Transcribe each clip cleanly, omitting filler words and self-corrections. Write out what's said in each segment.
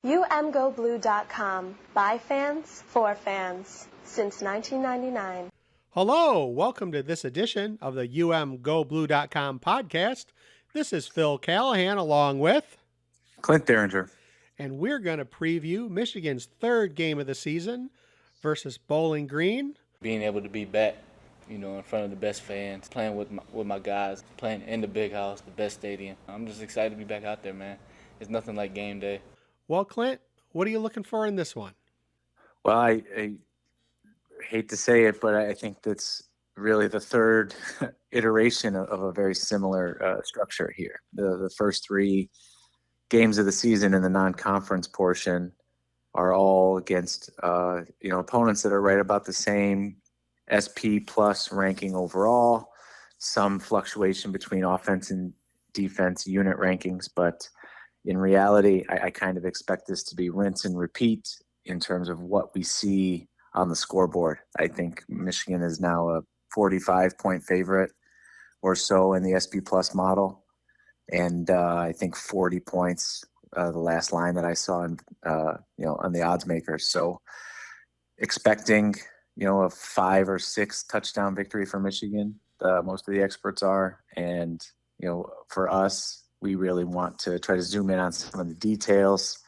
UMGoBlue.com. By fans, for fans. Since 1999. Hello, welcome to this edition of the UMGoBlue.com podcast. This is Phil Callihan along with Clint Derringer. And we're going to preview Michigan's third game of the season versus Bowling Green. Being able to be back, in front of the best fans, playing with my guys, playing in the big house, the best stadium. I'm just excited to be back out there, man. It's nothing like game day. Well, Clint, what are you looking for in this one? Well, I hate to say it, but I think that's really the third iteration of a very similar structure here. The first three games of the season in the non-conference portion are all against opponents that are right about the same SP plus ranking overall, some fluctuation between offense and defense unit rankings, but in reality, I kind of expect this to be rinse and repeat in terms of what we see on the scoreboard. I think Michigan is now a 45-point favorite or so in the SP Plus model, and I think 40 points, the last line that I saw, on the odds makers. So expecting, a 5 or 6 touchdown victory for Michigan. Most of the experts are, and for us, we really want to try to zoom in on some of the details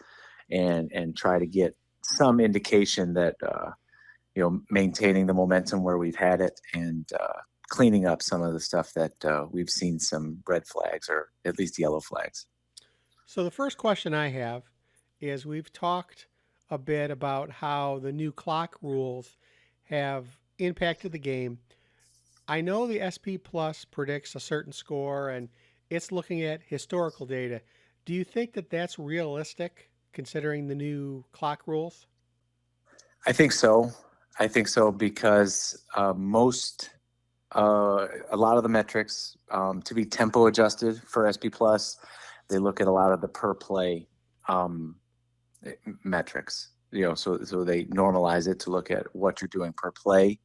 and try to get some indication that, maintaining the momentum where we've had it and cleaning up some of the stuff that we've seen some red flags or at least yellow flags. So the first question I have is we've talked a bit about how the new clock rules have impacted the game. I know the SP Plus predicts a certain score and it's looking at historical data. Do you think that that's realistic considering the new clock rules? I think so. Because a lot of the metrics to be tempo adjusted for SP Plus, they look at a lot of the per play metrics. So they normalize it to look at what you're doing per play,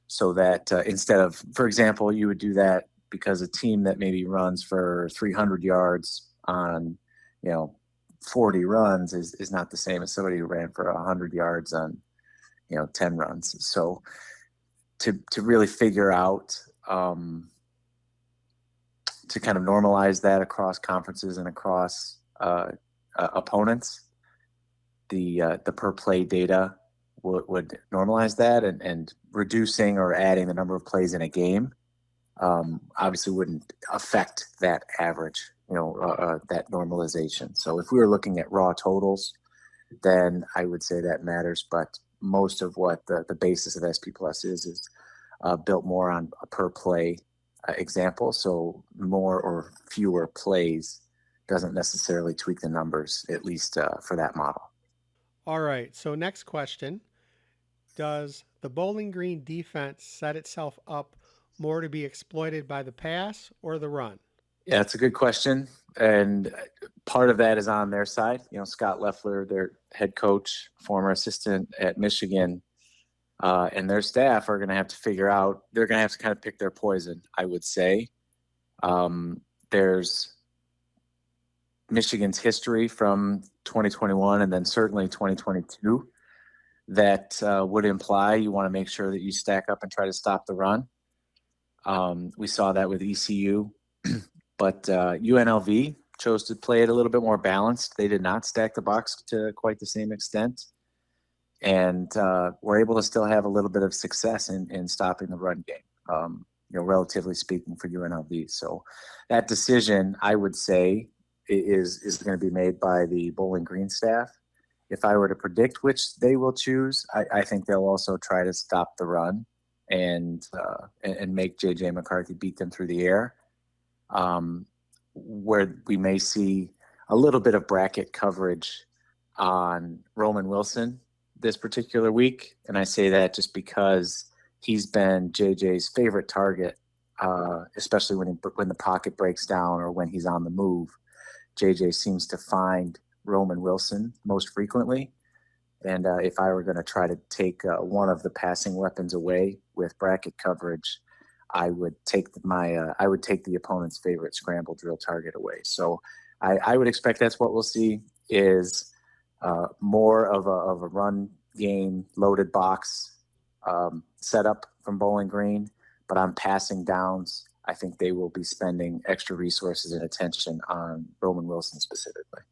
so that instead of, for example, you would do that because a team that maybe runs for 300 yards on, 40 runs is not the same as somebody who ran for 100 yards on, 10 runs. So to really figure out, to kind of normalize that across conferences and across opponents, the per play data would normalize that, and reducing or adding the number of plays in a game obviously wouldn't affect that average, that normalization. So if we were looking at raw totals, then I would say that matters. But most of what the basis of SP Plus is built more on a per play example. So more or fewer plays doesn't necessarily tweak the numbers, at least for that model. All right. So next question. Does the Bowling Green defense set itself up more to be exploited by the pass or the run? Yeah, that's a good question. And part of that is on their side. Scott Loeffler, their head coach, former assistant at Michigan, and their staff are going to have to figure out, they're going to have to kind of pick their poison, I would say. There's Michigan's history from 2021 and then certainly 2022 that would imply you want to make sure that you stack up and try to stop the run. We saw that with ECU, but UNLV chose to play it a little bit more balanced. They did not stack the box to quite the same extent, and were able to still have a little bit of success in stopping the run game, relatively speaking, for UNLV. So that decision, I would say, is going to be made by the Bowling Green staff. If I were to predict which they will choose, I think they'll also try to stop the run and make JJ McCarthy beat them through the air, where we may see a little bit of bracket coverage on Roman Wilson this particular week. And I say that just because he's been JJ's favorite target, especially when the pocket breaks down or when he's on the move. JJ seems to find Roman Wilson most frequently. And if I were going to try to take one of the passing weapons away with bracket coverage, I would take the opponent's favorite scramble drill target away. So I would expect that's what we'll see, is more of a run game, loaded box setup from Bowling Green. But on passing downs, I think they will be spending extra resources and attention on Roman Wilson specifically.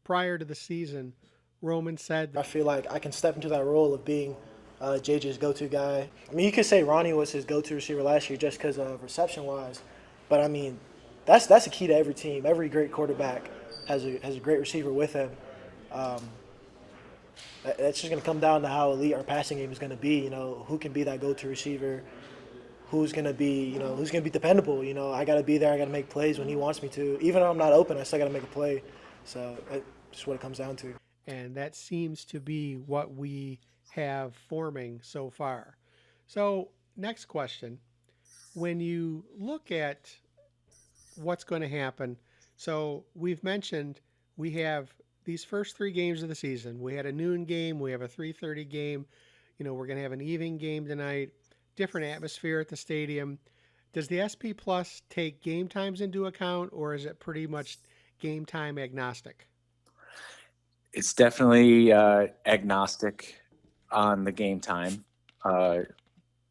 Prior to the season, Roman said I feel like I can step into that role of being JJ's go-to guy. I mean, you could say Ronnie was his go-to receiver last year just because of reception-wise, but I mean, that's a key to every team. Every great quarterback has a great receiver with him. That's just going to come down to how elite our passing game is going to be. You know, who can be that go-to receiver? Who's going to be dependable? You know, I got to be there. I got to make plays when he wants me to. Even though I'm not open, I still got to make a play. So that's just what it comes down to. and that seems to be what we have forming so far. So, next question. When you look at what's going to happen, so we've mentioned we have these first 3 games of the season. We had a noon game, we have a 3:30 game. You know, we're going to have an evening game tonight. Different atmosphere at the stadium. Does the SP Plus take game times into account, or is it pretty much game time agnostic? It's definitely agnostic on the game time.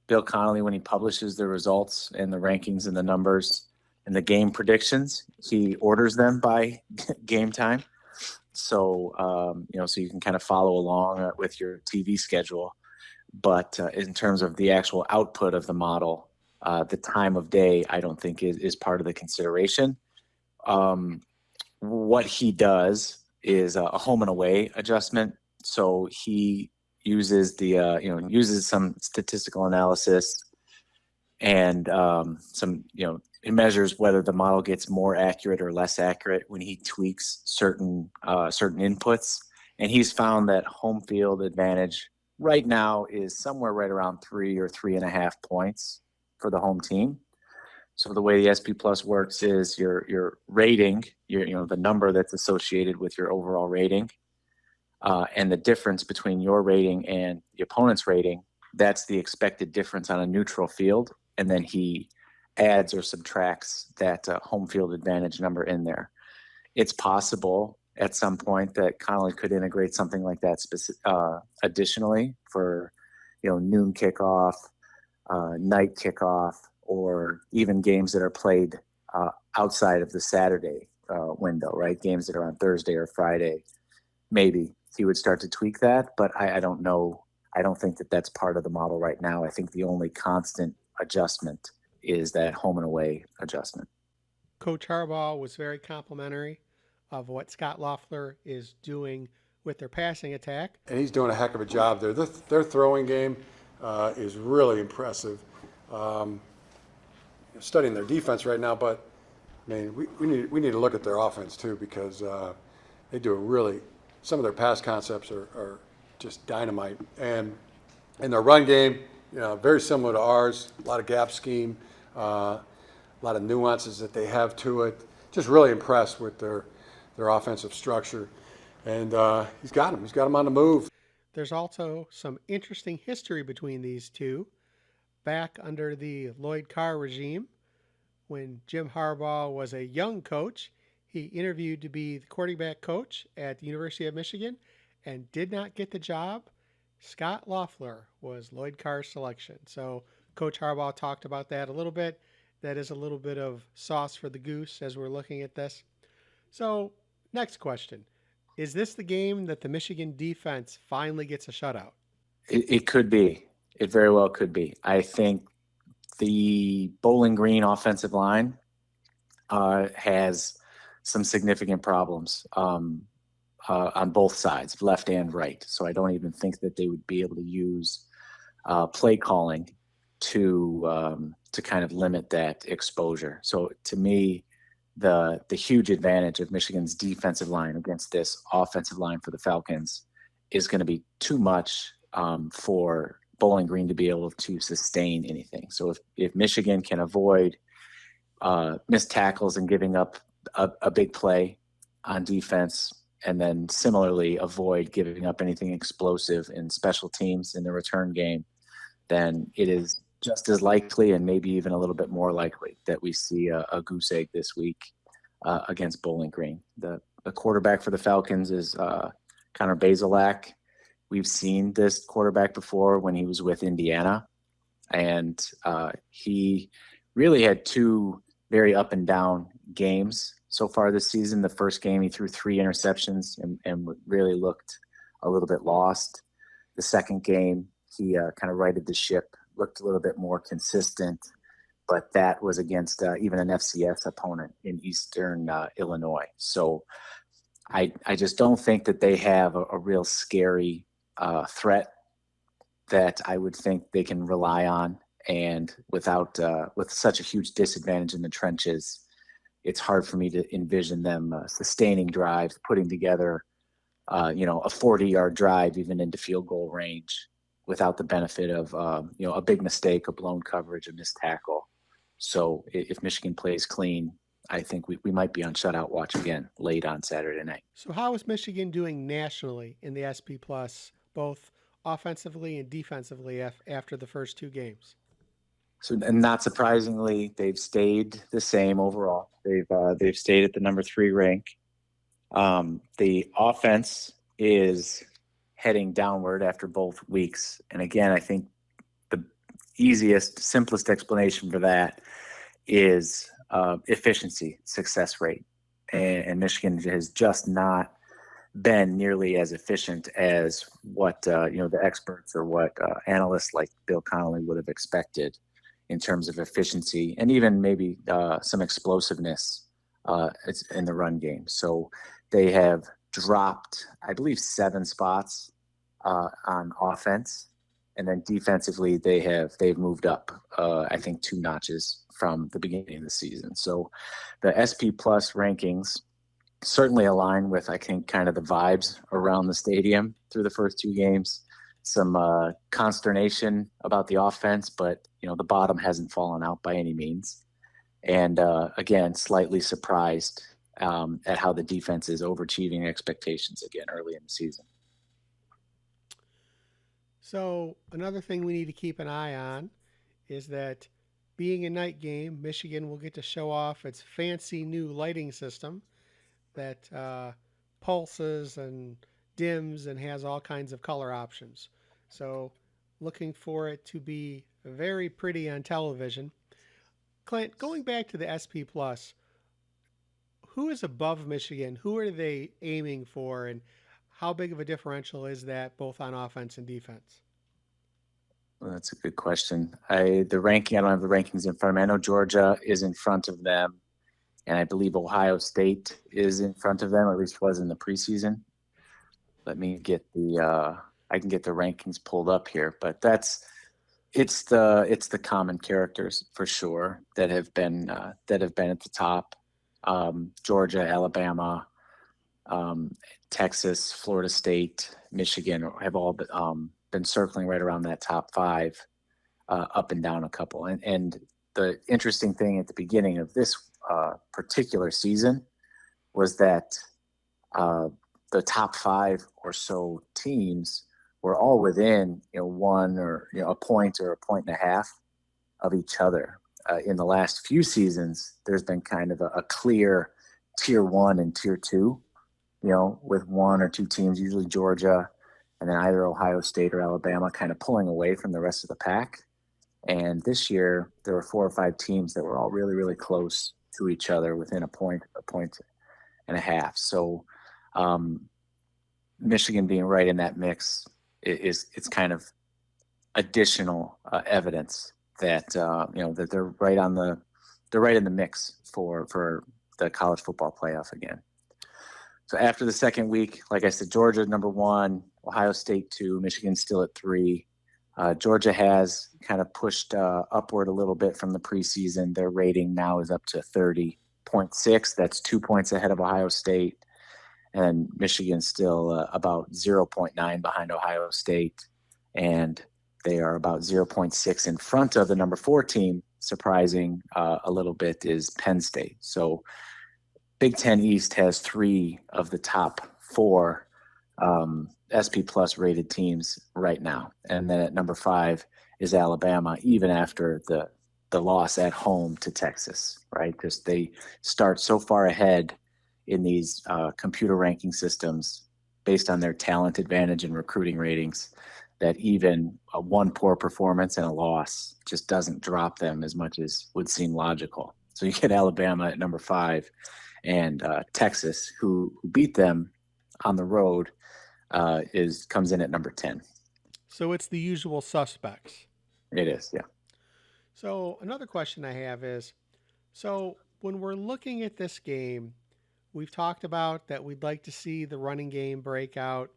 Bill Connolly, when he publishes the results and the rankings and the numbers and the game predictions, he orders them by game time. So, so you can kind of follow along with your TV schedule. But in terms of the actual output of the model, the time of day, I don't think is part of the consideration. What he does is a home and away adjustment. So he uses uses some statistical analysis and it measures whether the model gets more accurate or less accurate when he tweaks certain inputs. And he's found that home field advantage right now is somewhere right around 3 or 3.5 points for the home team. So the way the SP Plus works is your rating, the number that's associated with your overall rating, and the difference between your rating and the opponent's rating, that's the expected difference on a neutral field. And then he adds or subtracts that home field advantage number in there. It's possible at some point that Connolly could integrate something like that additionally for, noon kickoff, night kickoff, or even games that are played outside of the Saturday window, right? Games that are on Thursday or Friday. Maybe he would start to tweak that, but I don't know. I don't think that that's part of the model right now. I think the only constant adjustment is that home and away adjustment. Coach Harbaugh was very complimentary of what Scott Loeffler is doing with their passing attack. And he's doing a heck of a job there. Their throwing game is really impressive. Studying their defense right now, but I mean, we need to look at their offense too, because they do some of their pass concepts are just dynamite. And in their run game, very similar to ours, a lot of gap scheme, a lot of nuances that they have to it. Just really impressed with their offensive structure. And he's got them on the move. There's also some interesting history between these two. Back under the Lloyd Carr regime, when Jim Harbaugh was a young coach, he interviewed to be the quarterback coach at the University of Michigan and did not get the job. Scott Loeffler was Lloyd Carr's selection. So Coach Harbaugh talked about that a little bit. That is a little bit of sauce for the goose as we're looking at this. So next question. Is this the game that the Michigan defense finally gets a shutout? It could be. It very well could be. I think the Bowling Green offensive line has some significant problems on both sides, left and right. So I don't even think that they would be able to use play calling to kind of limit that exposure. So to me, the huge advantage of Michigan's defensive line against this offensive line for the Falcons is going to be too much for Bowling Green to be able to sustain anything. So if Michigan can avoid missed tackles and giving up a big play on defense, and then similarly avoid giving up anything explosive in special teams in the return game, then it is just as likely and maybe even a little bit more likely that we see a goose egg this week against Bowling Green. The quarterback for the Falcons is Connor Bazelak. We've seen this quarterback before when he was with Indiana, and he really had two very up and down games so far this season. The first game, he threw 3 interceptions and really looked a little bit lost. The second game, he kind of righted the ship, looked a little bit more consistent, but that was against even an FCS opponent in Eastern Illinois. So I just don't think that they have a real scary threat that I would think they can rely on. And with such a huge disadvantage in the trenches, it's hard for me to envision them sustaining drives, putting together, a 40-yard drive even into field goal range without the benefit of, a big mistake, a blown coverage, a missed tackle. So if Michigan plays clean, I think we might be on shutout watch again late on Saturday night. So how is Michigan doing nationally in the SP Plus, both offensively and defensively after the first 2 games? So, and not surprisingly, they've stayed the same overall. They've stayed at the number 3 rank. The offense is heading downward after both weeks. And again, I think the easiest, simplest explanation for that is efficiency, success rate. And Michigan has just not been nearly as efficient as what the experts or what analysts like Bill Connolly would have expected in terms of efficiency and even maybe some explosiveness in the run game. So they have dropped, I believe, 7 spots on offense, and then defensively they've moved up, I think, 2 notches from the beginning of the season. So the SP Plus rankings certainly align with, I think, kind of the vibes around the stadium through the first 2 games. Some consternation about the offense, but the bottom hasn't fallen out by any means. And again, slightly surprised at how the defense is overachieving expectations again early in the season. So another thing we need to keep an eye on is that being a night game, Michigan will get to show off its fancy new lighting system that pulses and dims and has all kinds of color options. So looking for it to be very pretty on television. Clint, going back to the SP Plus, who is above Michigan? Who are they aiming for, and how big of a differential is that both on offense and defense? Well, that's a good question. I don't have the rankings in front of me. I know Georgia is in front of them, and I believe Ohio State is in front of them, or at least was in the preseason. Let me get I can get the rankings pulled up here, but it's the common characters for sure that have been at the top. Georgia, Alabama, Texas, Florida State, Michigan have all been circling right around that top 5, up and down a couple. And the interesting thing at the beginning of this particular season was that the top 5 or so teams were all within 1 or a point or a point and a half of each other. In the last few seasons, there's been kind of a clear tier 1 and tier 2, with 1 or 2 teams, usually Georgia, and then either Ohio State or Alabama kind of pulling away from the rest of the pack. And this year, there were 4 or 5 teams that were all really, really close to each other within a point and a half. So Michigan being right in that mix it's kind of additional evidence that that they're right in the mix for the college football playoff again. So after the second week, like I said, Georgia number 1, Ohio State 2, Michigan still at 3. Georgia has kind of pushed upward a little bit from the preseason. Their rating now is up to 30.6. That's 2 points ahead of Ohio State. And Michigan's still about 0.9 behind Ohio State. And they are about 0.6 in front of the number 4 team. Surprising a little bit is Penn State. So Big Ten East has 3 of the top 4 SP Plus rated teams right now. And then at number 5 is Alabama, even after the loss at home to Texas, right? Because they start so far ahead in these computer ranking systems based on their talent advantage and recruiting ratings, that even a one poor performance and a loss just doesn't drop them as much as would seem logical. So you get Alabama at number 5, and Texas, who beat them on the road, comes in at number 10. So it's the usual suspects. It is, yeah. So another question I have is, so when we're looking at this game, we've talked about that we'd like to see the running game break out.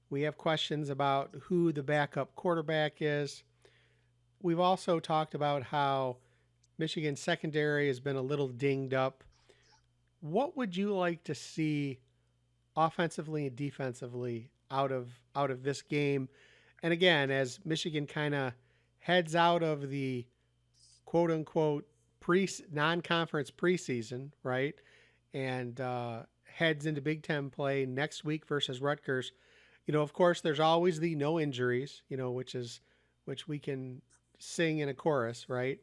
We have questions about who the backup quarterback is. We've also talked about how Michigan's secondary has been a little dinged up. What would you like to see offensively and defensively out of this game? And again, as Michigan kind of heads out of the quote unquote non-conference preseason, right, and heads into Big Ten play next week versus Rutgers. Of course, there's always the no injuries, which we can sing in a chorus, right?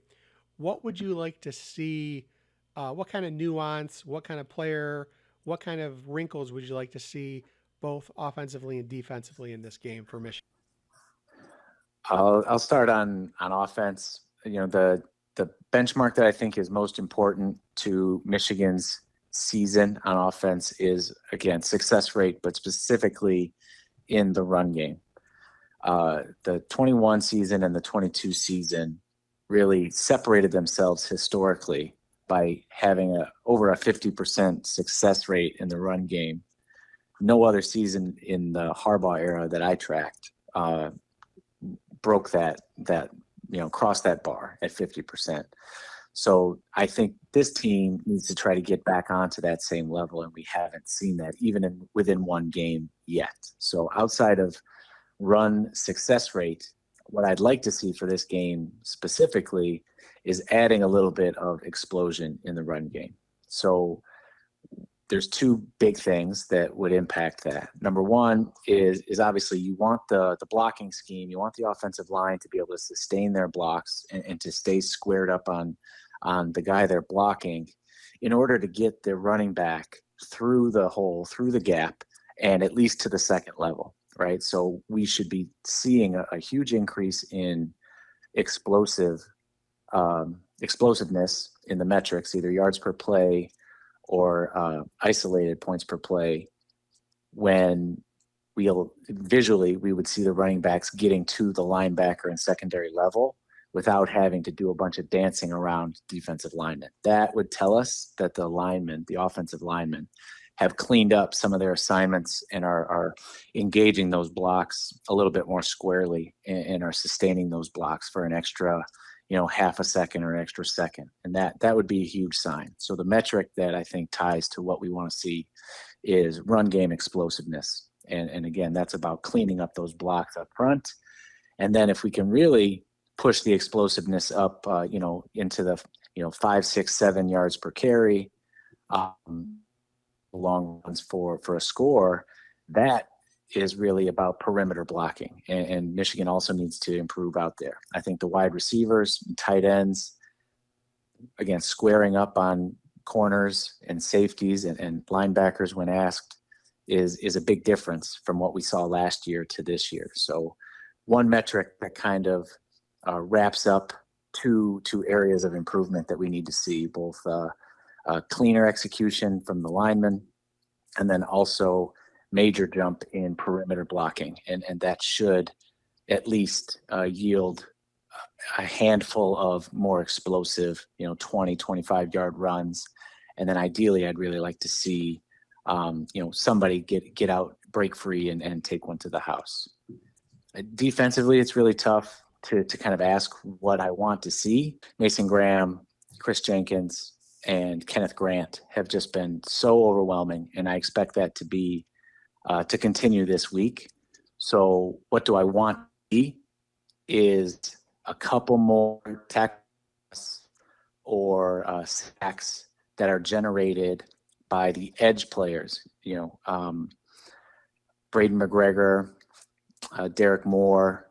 What would you like to see? What kind of nuance? What kind of player? What kind of wrinkles would you like to see both offensively and defensively in this game for Michigan? I'll start on offense. The benchmark that I think is most important to Michigan's season on offense is, again, success rate, but specifically in the run game. The 21 season and the 22 season really separated themselves historically by having over a 50% success rate in the run game. No other season in the Harbaugh era that I tracked broke that crossed that bar at 50%. So I think this team needs to try to get back onto that same level, and we haven't seen that even within one game yet. So outside of run success rate, what I'd like to see for this game specifically is adding a little bit of explosion in the run game. So there's two big things that would impact that. Number one is obviously you want the blocking scheme. You want the offensive line to be able to sustain their blocks and to stay squared up on the guy they're blocking in order to get their running back through the hole, through the gap, and at least to the second level, right? So we should be seeing a huge increase in explosiveness in the metrics, either yards per play or isolated points per play, when we would see the running backs getting to the linebacker and secondary level without having to do a bunch of dancing around defensive linemen. That would tell us that the offensive linemen, have cleaned up some of their assignments and are engaging those blocks a little bit more squarely and are sustaining those blocks for an extra half a second or an extra second. And that would be a huge sign. So the metric that I think ties to what we want to see is run game explosiveness. And again, that's about cleaning up those blocks up front. And then if we can really push the explosiveness up, into the, 5, 6, 7 yards per carry, long runs for a score, that is really about perimeter blocking. And Michigan also needs to improve out there. I think the wide receivers, tight ends, again, squaring up on corners and safeties and linebackers when asked is a big difference from what we saw last year to this year. So one metric that kind of wraps up two areas of improvement that we need to see, both cleaner execution from the linemen and then also major jump in perimeter blocking. And that should at least yield a handful of more explosive, 20, 25 yard runs. And then ideally, I'd really like to see, somebody get out, break free and take one to the house. Defensively, it's really tough to kind of ask what I want to see. Mason Graham, Chris Jenkins, and Kenneth Grant have just been so overwhelming. And I expect that to be to continue this week. So what do I want to see is a couple more tackles or sacks that are generated by the edge players, Braden McGregor, Derek Moore.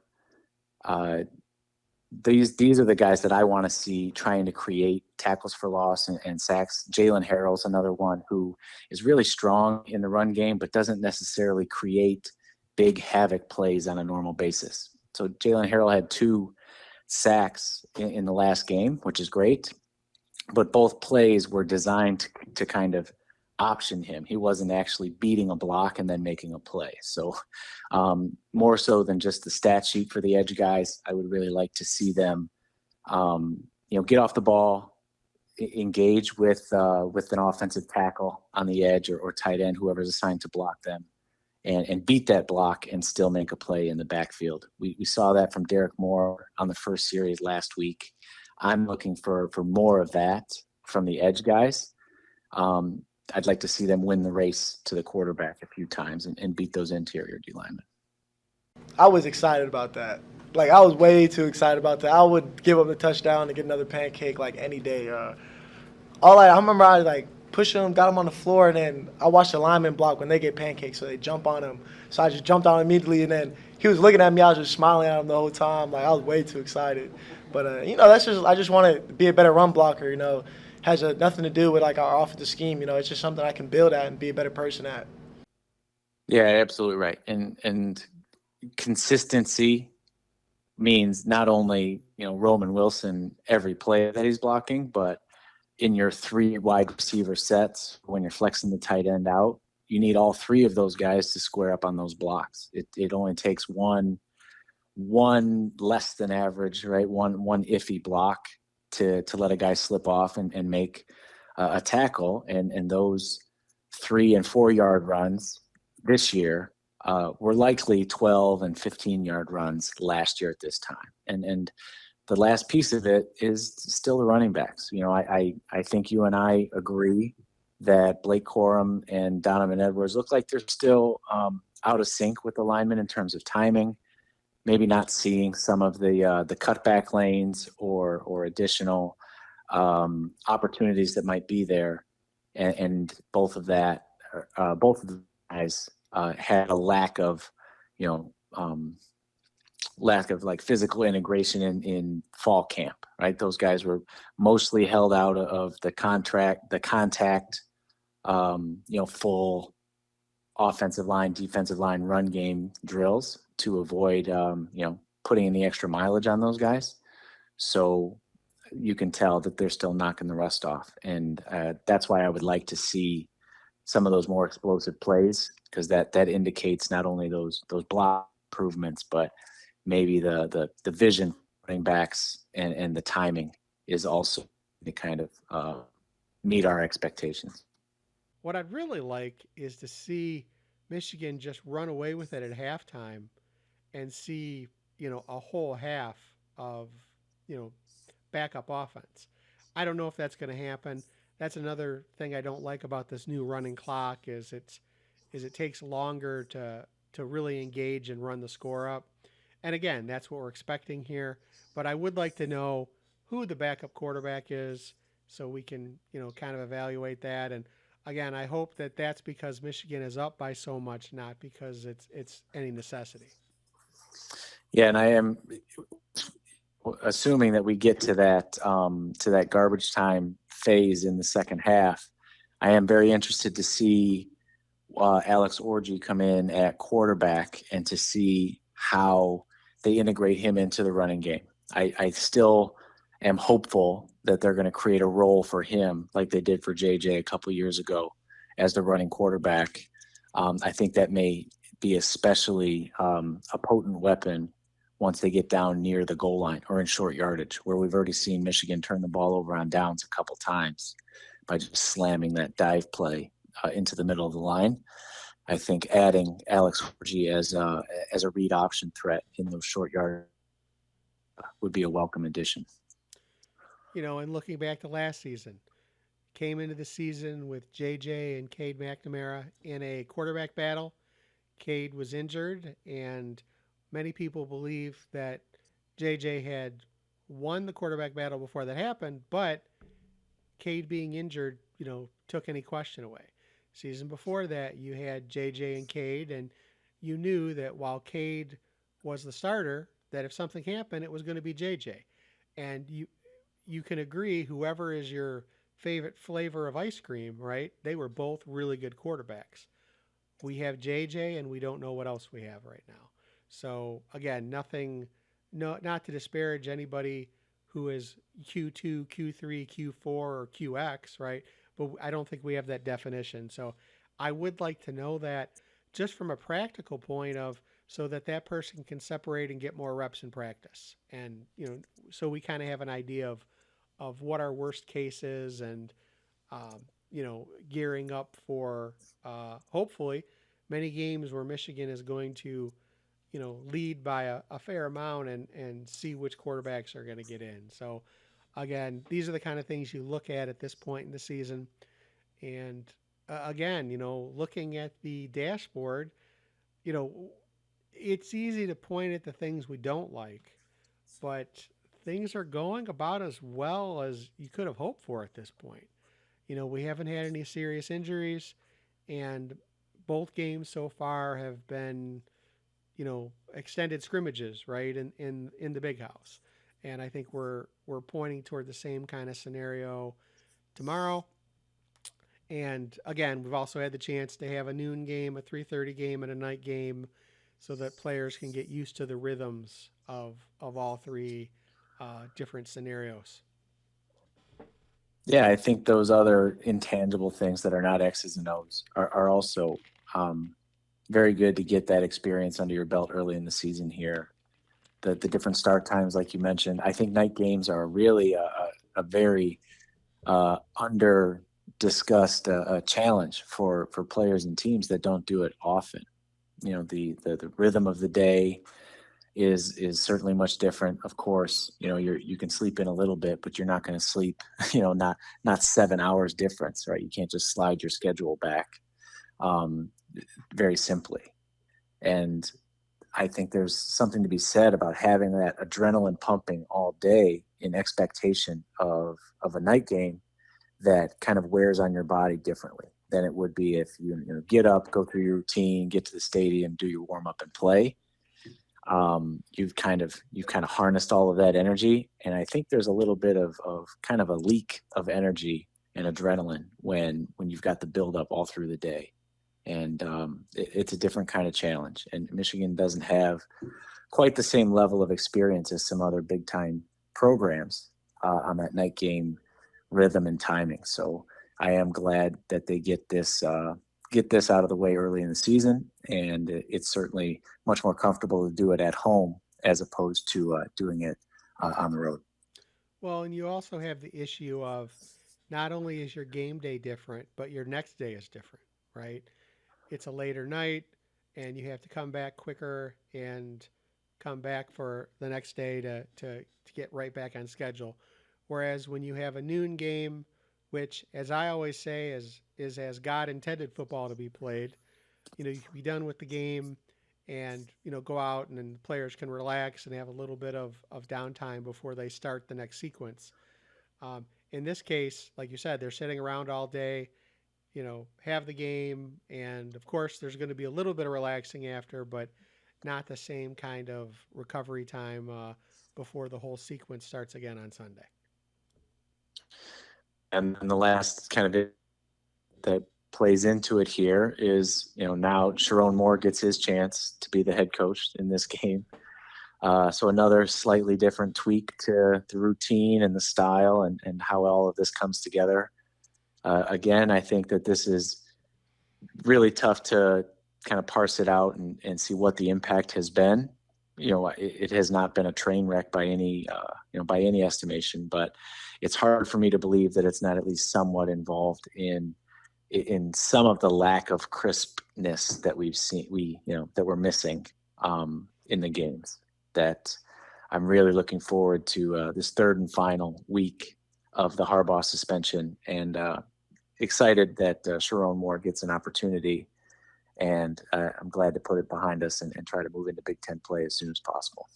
These are the guys that I want to see trying to create tackles for loss and sacks. Jalen Harrell's another one who is really strong in the run game, but doesn't necessarily create big havoc plays on a normal basis. So Jalen Harrell had 2 sacks in the last game, which is great, but both plays were designed to kind of option him. He wasn't actually beating a block and then making a play. So more so than just the stat sheet for the edge guys, I would really like to see them, get off the ball, engage with an offensive tackle on the edge or tight end, whoever's assigned to block them, and beat that block and still make a play in the backfield. We saw that from Derek Moore on the first series last week. I'm looking for more of that from the edge guys. I'd like to see them win the race to the quarterback a few times and beat those interior D linemen. I was excited about that. Like, I was way too excited about that. I would give up the touchdown to get another pancake like any day. I remember I like pushed him, got him on the floor, and then I watched the lineman block when they get pancakes, so they jump on him. So I just jumped on him immediately, and then he was looking at me. I was just smiling at him the whole time. Like, I was way too excited. But I just want to be a better run blocker. Has nothing to do with like our offensive scheme. It's just something I can build at and be a better person at. Yeah, absolutely right. And consistency means not only, Roman Wilson every play that he's blocking, but in your 3 wide receiver sets, when you're flexing the tight end out, you need all 3 of those guys to square up on those blocks. It only takes one less than average, right? One iffy block to let a guy slip off and make a tackle. And those 3 and 4 yard runs this year were likely 12 and 15 yard runs last year at this time. And the last piece of it is still the running backs. I think you and I agree that Blake Corum and Donovan Edwards look like they're still out of sync with the linemen in terms of timing. Maybe not seeing some of the cutback lanes or additional opportunities that might be there, and both of the guys had a lack of like physical integration in fall camp. Right, those guys were mostly held out of the contact, full offensive line, defensive line, run game drills to avoid, putting in the extra mileage on those guys. So you can tell that they're still knocking the rust off. And that's why I would like to see some of those more explosive plays, because that indicates not only those block improvements, but maybe the vision running backs and the timing is also to kind of meet our expectations. What I'd really like is to see Michigan just run away with it at halftime and see, a whole half of, backup offense. I don't know if that's going to happen. That's another thing I don't like about this new running clock is it takes longer to really engage and run the score up. And again, that's what we're expecting here. But I would like to know who the backup quarterback is so we can, kind of evaluate that. And again, I hope that that's because Michigan is up by so much, not because it's any necessity. Yeah, and I am assuming that we get to that garbage time phase in the second half. I am very interested to see Alex Orji come in at quarterback and to see how they integrate him into the running game. I still am hopeful that they're going to create a role for him like they did for JJ a couple years ago as the running quarterback. I think that may be especially a potent weapon once they get down near the goal line or in short yardage, where we've already seen Michigan turn the ball over on downs a couple times by just slamming that dive play into the middle of the line. I think adding Alex Orji as a read option threat in those short yard would be a welcome addition. And looking back to last season, came into the season with JJ and Cade McNamara in a quarterback battle. Cade was injured, and many people believe that JJ had won the quarterback battle before that happened, but Cade being injured, took any question away. Season before that, you had JJ and Cade, and you knew that while Cade was the starter, that if something happened, it was going to be JJ. And you can agree, whoever is your favorite flavor of ice cream, right? They were both really good quarterbacks. We have JJ, and we don't know what else we have right now. So again, nothing, no, not to disparage anybody who is Q2, Q3, Q4, or QX, right? But I don't think we have that definition. So I would like to know that just from a practical point of so that that person can separate and get more reps in practice, and so we kind of have an idea of what our worst case is, and gearing up for hopefully many games where Michigan is going to, lead by a fair amount, and see which quarterbacks are going to get in. So, again, these are the kind of things you look at this point in the season. And again, looking at the dashboard, you know, it's easy to point at the things we don't like, but things are going about as well as you could have hoped for at this point. We haven't had any serious injuries, and both games so far have been, extended scrimmages, right, in the big house. And I think we're pointing toward the same kind of scenario tomorrow. And again, we've also had the chance to have a noon game, a 3:30 game, and a night game, so that players can get used to the rhythms of all three different scenarios. Yeah, I think those other intangible things that are not X's and O's are also very good to get that experience under your belt early in the season here. The different start times, like you mentioned, I think night games are really a very under discussed challenge for players and teams that don't do it often. The rhythm of the day is certainly much different. Of course, you can sleep in a little bit, but you're not going to sleep, not 7 hours difference, right? You can't just slide your schedule back very simply. And I think there's something to be said about having that adrenaline pumping all day in expectation of a night game that kind of wears on your body differently than it would be if you get up, go through your routine, get to the stadium, do your warm up and play. You've kind of harnessed all of that energy, and I think there's a little bit of kind of a leak of energy and adrenaline when you've got the buildup all through the day, and it's a different kind of challenge. And Michigan doesn't have quite the same level of experience as some other big time programs on that night game rhythm and timing. So I am glad that they get this out of the way early in the season, and it's certainly much more comfortable to do it at home as opposed to doing it on the road. Well, and you also have the issue of not only is your game day different, but your next day is different, right? It's a later night, and you have to come back quicker and come back for the next day to get right back on schedule. Whereas when you have a noon game, which, as I always say, is as God intended football to be played, you can be done with the game and, go out, and then the players can relax and have a little bit of downtime before they start the next sequence. In this case, like you said, they're sitting around all day, have the game, and of course there's going to be a little bit of relaxing after, but not the same kind of recovery time before the whole sequence starts again on Sunday. And then the last kind of it that plays into it here is, now Sharon Moore gets his chance to be the head coach in this game. So another slightly different tweak to the routine and the style and how all of this comes together. Again, I think that this is really tough to kind of parse it out and see what the impact has been. It has not been a train wreck by any estimation, but it's hard for me to believe that it's not at least somewhat involved in some of the lack of crispness that we've seen, that we're missing in the games. That I'm really looking forward to this third and final week of the Harbaugh suspension, and excited that Sharon Moore gets an opportunity. And I'm glad to put it behind us and try to move into Big Ten play as soon as possible.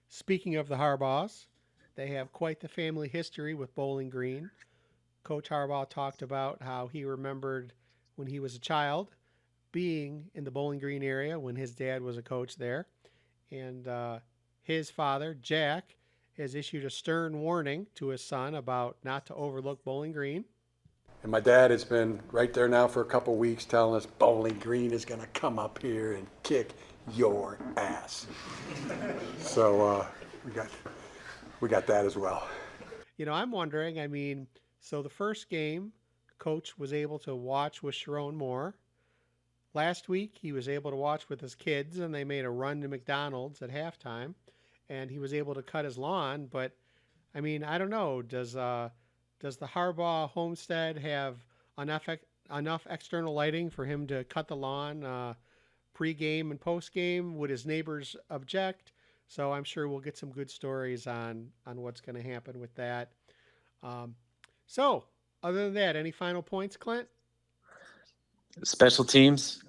Speaking of the Harbaughs, they have quite the family history with Bowling Green. Coach Harbaugh talked about how he remembered when he was a child being in the Bowling Green area when his dad was a coach there. And his father, Jack, has issued a stern warning to his son about not to overlook Bowling Green. And my dad has been right there now for a couple weeks telling us Bowling Green is going to come up here and kick your ass. So we got that as well. You know, I'm wondering, I mean, so the first game, Coach was able to watch with Sharon Moore. Last week, he was able to watch with his kids, and they made a run to McDonald's at halftime, and he was able to cut his lawn. But, I mean, I don't know, does the Harbaugh homestead have enough external lighting for him to cut the lawn pre-game and post-game? Would his neighbors object? So I'm sure we'll get some good stories on what's going to happen with that. So other than that, any final points, Clint? Special teams.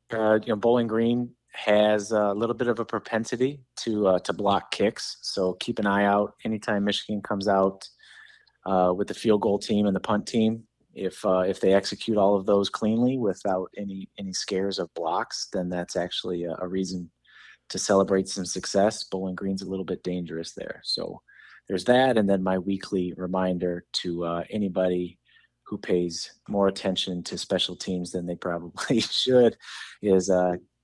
Bowling Green has a little bit of a propensity to block kicks. So keep an eye out anytime Michigan comes out with the field goal team and the punt team. If they execute all of those cleanly without any scares of blocks, then that's actually a reason to celebrate some success. Bowling Green's a little bit dangerous there. So there's that. And then my weekly reminder to anybody who pays more attention to special teams than they probably should is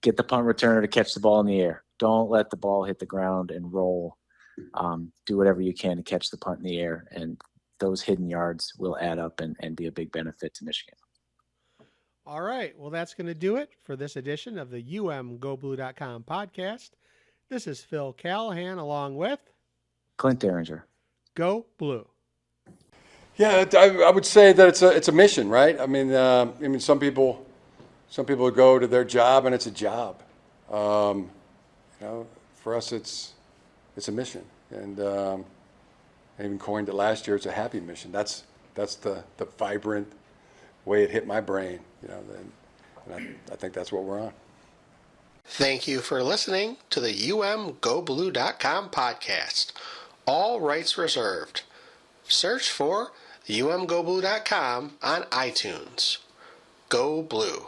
get the punt returner to catch the ball in the air. Don't let the ball hit the ground and roll. Do whatever you can to catch the punt in the air, and those hidden yards will add up and be a big benefit to Michigan. All right. Well, that's going to do it for this edition of the UMGoBlue.com podcast. This is Phil Callihan along with Clint Derringer. Go Blue. Yeah, I would say that it's a mission, right? I mean, some people go to their job and it's a job. For us, it's a mission, and I even coined it last year. It's a happy mission. That's the vibrant way it hit my brain. And I think that's what we're on. Thank you for listening to the UMGoBlue.com podcast. All rights reserved. Search for UMGoBlue.com on iTunes. Go Blue.